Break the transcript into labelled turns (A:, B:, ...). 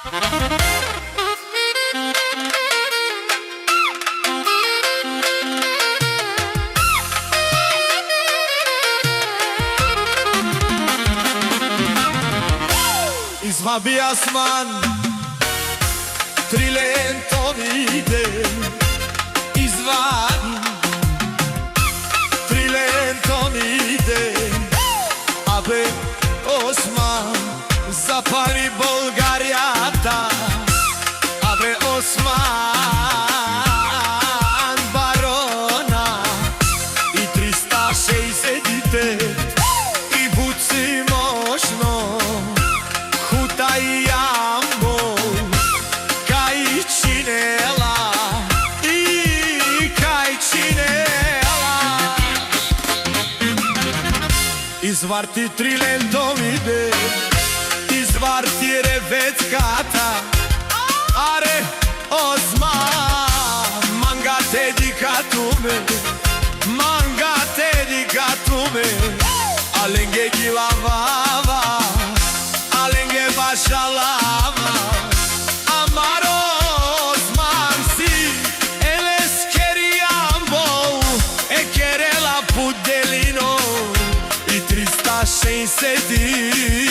A: Izvabi asman trilentovi den, izvani trilentovi den, abe Osman zapali Bolgarijata, abe Osman barona i 360 i buci moćno Huta i jambo, kaj činela i kaj činela. Izvarti trilentovide, izvarti reveckata, are Osman, manga te dikatume, manga te dikatume, alenge gilavava, alenge bašalava, amar Osman si, eles keriambo, e kerela pudelino, i 360